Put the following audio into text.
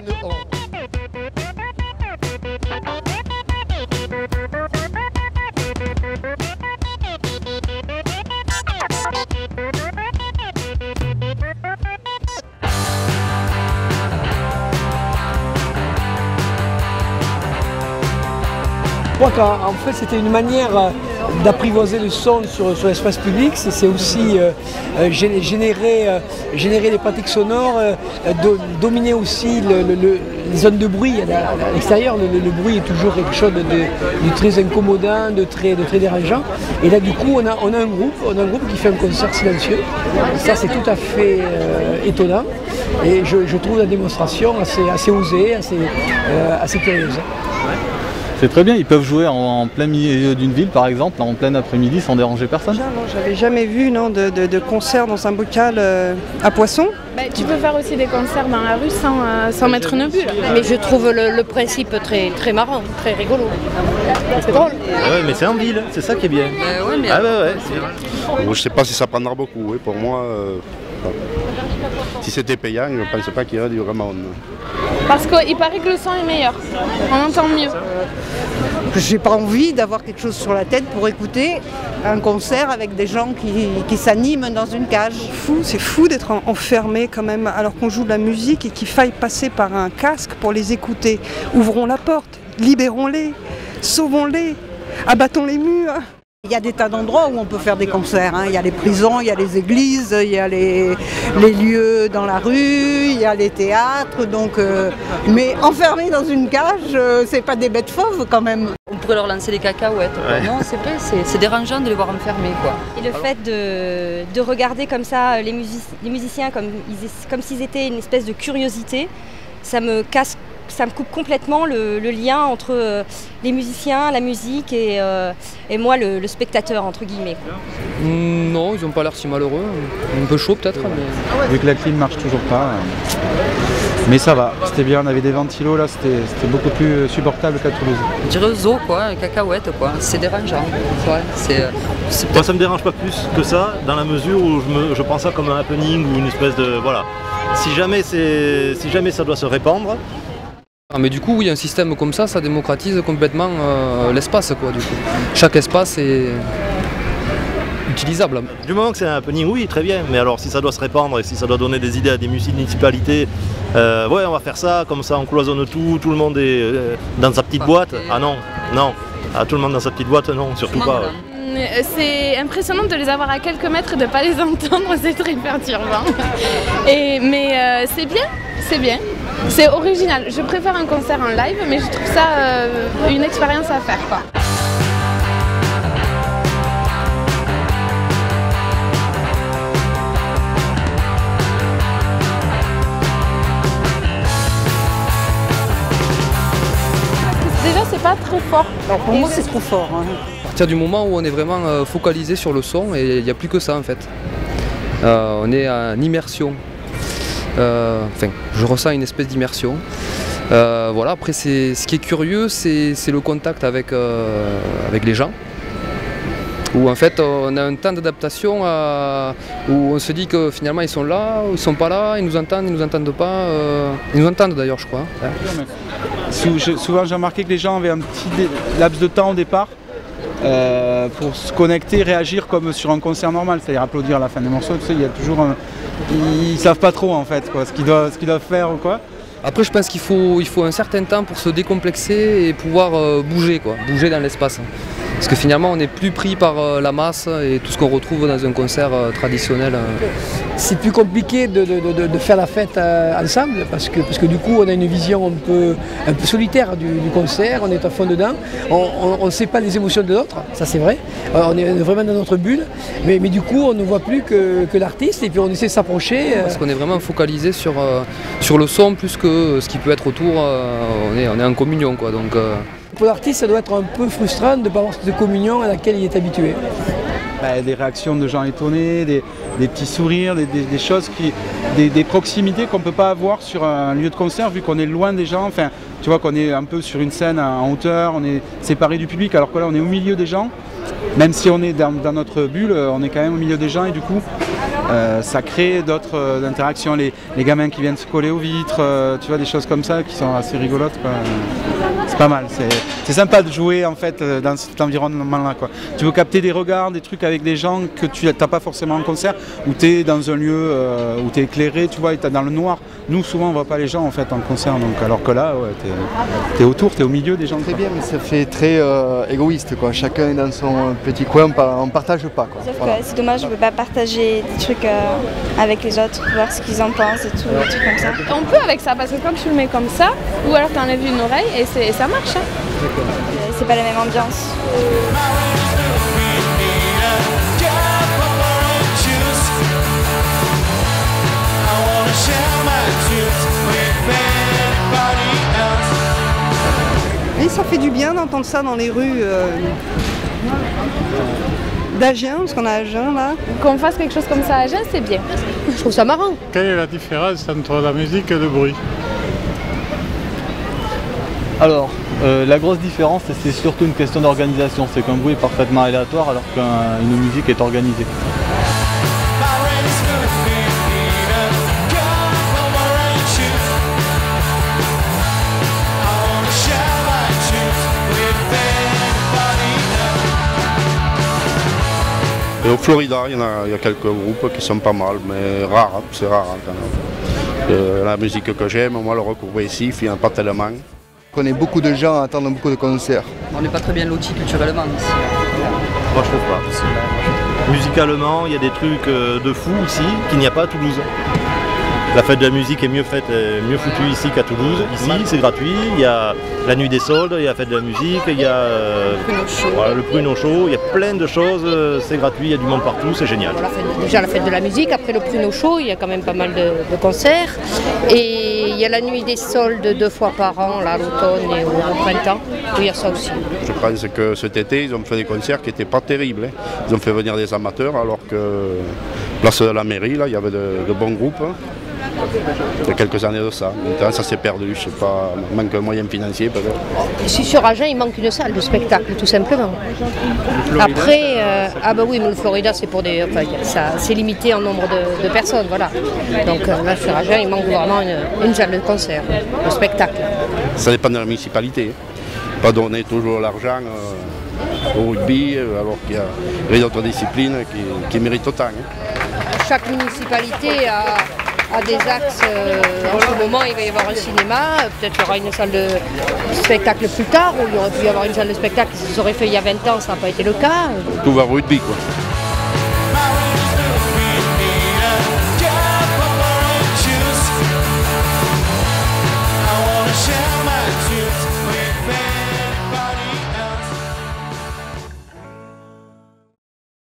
N-O. Je crois qu'en fait c'était une manière d'apprivoiser le son sur l'espace public, c'est aussi générer des pratiques sonores, dominer aussi les zones de bruit. À l'extérieur, le bruit est toujours quelque chose de très incommodant, de très dérangeant. Et là du coup on a un groupe qui fait un concert silencieux. Ça c'est tout à fait étonnant et je trouve la démonstration assez osée, assez curieuse. C'est très bien, ils peuvent jouer en plein milieu d'une ville par exemple, en plein après-midi sans déranger personne. Non, j'avais jamais vu de concert dans un bocal à poissons. Bah, tu peux faire aussi des concerts dans la rue sans mettre une bulle. Mais je trouve le principe très marrant, très rigolo. C'est drôle. Ouais, mais c'est en ville, c'est ça qui est bien. Ouais, mais... Ah ouais. Je ne sais pas si ça prendra beaucoup, oui. Pour moi, si c'était payant, je ne pense pas qu'il y aurait du vraiment. Parce qu'il paraît que le son est meilleur, on entend mieux. J'ai pas envie d'avoir quelque chose sur la tête pour écouter un concert avec des gens qui s'animent dans une cage. C'est fou d'être enfermé quand même alors qu'on joue de la musique et qu'il faille passer par un casque pour les écouter. Ouvrons la porte, libérons-les, sauvons-les, abattons les murs. Il y a des tas d'endroits où on peut faire des concerts. Il y a les prisons, il y a les églises, il y a les lieux dans la rue, il y a les théâtres. Mais enfermés dans une cage, c'est pas des bêtes fauves quand même. On pourrait leur lancer des cacahuètes. Ouais. Non, c'est vrai, c'est dérangeant de les voir enfermés, quoi. Et le fait de regarder comme ça les musiciens comme s'ils étaient une espèce de curiosité, ça me coupe complètement le lien entre les musiciens, la musique et moi, le spectateur, entre guillemets. Non, ils n'ont pas l'air si malheureux. Un peu chaud peut-être. Mais... Vu que la clim marche toujours pas. Mais ça va, c'était bien, on avait des ventilos là, c'était beaucoup plus supportable qu'à Toulouse. Je dirais zoo quoi, cacahuètes quoi, c'est dérangeant. Ouais, moi ça me dérange pas plus que ça, dans la mesure où je prends ça comme un happening ou une espèce de... Voilà. Si jamais ça doit se répandre... Ah, mais du coup oui, un système comme ça démocratise complètement l'espace quoi du coup. Chaque espace est utilisable. Du moment que c'est un happening, oui, très bien, mais alors si ça doit se répandre et si ça doit donner des idées à des municipalités, ouais on va faire ça, comme ça on cloisonne tout le monde est dans sa petite boîte. Ah non, tout le monde dans sa petite boîte, non, surtout pas. C'est impressionnant de les avoir à quelques mètres et de ne pas les entendre, c'est très perturbant. Mais c'est bien. C'est original. Je préfère un concert en live, mais je trouve ça une expérience à faire, quoi. Déjà, c'est pas très fort. Alors pour moi, c'est trop fort. À partir du moment où on est vraiment focalisé sur le son, et il n'y a plus que ça en fait. On est en immersion. Je ressens une espèce d'immersion. Voilà, après ce qui est curieux, c'est le contact avec les gens. Où en fait on a un temps d'adaptation où on se dit que finalement ils sont là, ou ils sont pas là, ils nous entendent pas. Ils nous entendent d'ailleurs je crois. Souvent j'ai remarqué que les gens avaient un petit laps de temps au départ pour se connecter, réagir comme sur un concert normal, c'est-à-dire applaudir à la fin des morceaux, tu sais, il y a toujours ils savent pas trop en fait quoi, ce qu'ils doivent faire ou quoi. Après je pense qu'il faut un certain temps pour se décomplexer et pouvoir bouger dans l'espace. Parce que finalement on n'est plus pris par la masse et tout ce qu'on retrouve dans un concert traditionnel. C'est plus compliqué de faire la fête ensemble parce que du coup on a une vision un peu solitaire du concert, on est à fond dedans, on ne sait pas les émotions de l'autre, ça c'est vrai, on est vraiment dans notre bulle, mais du coup on ne voit plus que l'artiste et puis on essaie de s'approcher. Parce qu'on est vraiment focalisé sur le son plus que ce qui peut être autour, on est en communion quoi. Donc, pour l'artiste, ça doit être un peu frustrant de ne pas avoir cette communion à laquelle il est habitué. Des réactions de gens étonnés, des petits sourires, des choses, des proximités qu'on ne peut pas avoir sur un lieu de concert vu qu'on est loin des gens. Enfin, tu vois qu'on est un peu sur une scène en hauteur, on est séparé du public alors que là on est au milieu des gens. Même si on est dans notre bulle, on est quand même au milieu des gens et du coup ça crée d'autres interactions. Les gamins qui viennent se coller aux vitres, tu vois, des choses comme ça qui sont assez rigolotes, quoi. C'est pas mal, c'est sympa de jouer en fait dans cet environnement-là, quoi. Tu veux capter des regards, des trucs avec des gens que tu n'as pas forcément en concert, où tu es dans un lieu où tu es éclairé, tu vois, et tu es dans le noir. Nous, souvent, on voit pas les gens en fait en concert, donc, alors que là, ouais, tu es autour, tu es au milieu des gens. Très bien, mais ça fait très égoïste, quoi. Chacun est dans son petit coin, on ne partage pas, quoi. Sauf que c'est dommage, on ne peut pas partager des trucs avec les autres, voir ce qu'ils en pensent et tout, des trucs comme ça. On peut avec ça, parce que quand tu le mets comme ça, ou alors tu enlèves une oreille et ça marche. Hein. C'est pas la même ambiance. Et ça fait du bien d'entendre ça dans les rues d'Agen, parce qu'on a Agen là. Qu'on fasse quelque chose comme ça à Agen, c'est bien. Je trouve ça marrant. Quelle est la différence entre la musique et le bruit? Alors, la grosse différence, c'est surtout une question d'organisation. C'est qu'un bruit est parfaitement aléatoire alors qu'une musique est organisée. Et au Florida, il y a quelques groupes qui sont pas mal, mais rares, hein, c'est rare hein, quand même. La musique que j'aime, moi le rock progressif, il n'y en a pas tellement. On connaît beaucoup de gens à attendre beaucoup de concerts. On n'est pas très bien lotis culturellement ici. Moi je trouve pas. Musicalement, il y a des trucs de fou ici qu'il n'y a pas à Toulouse. La fête de la musique est mieux faite, mieux foutue ici qu'à Toulouse. Ici, c'est gratuit. Il y a la nuit des soldes, il y a la fête de la musique, il y a le pruneau chaud, il y a plein de choses. C'est gratuit, il y a du monde partout, c'est génial. Déjà la fête de la musique, après le pruneau chaud, il y a quand même pas mal de concerts. Et il y a la nuit des soldes 2 fois par an, là, à l'automne et au printemps, où il y a ça aussi. Je pense que cet été, ils ont fait des concerts qui n'étaient pas terribles. Hein. Ils ont fait venir des amateurs, alors que place de la mairie, là, il y avait de bons groupes. Hein. Il y a quelques années de ça. Maintenant, ça s'est perdu. Je sais pas, il manque un moyen financier peut-être. Si sur Agen, il manque une salle de spectacle, tout simplement. Après, ah bah oui, mais le Florida, c'est pour des, enfin, c'est limité en nombre de personnes, voilà. Donc là, sur Agen, il manque vraiment une salle de concert, de spectacle. Ça dépend de la municipalité. Pas donner toujours l'argent au rugby, alors qu'il y a d'autres disciplines qui méritent autant. Hein. Chaque municipalité a des axes. En ce moment, il va y avoir un cinéma, peut-être qu'il y aura une salle de spectacle plus tard, ou il aurait pu y avoir une salle de spectacle qui se serait fait il y a 20 ans, ça n'a pas été le cas. Tout va au rugby, quoi.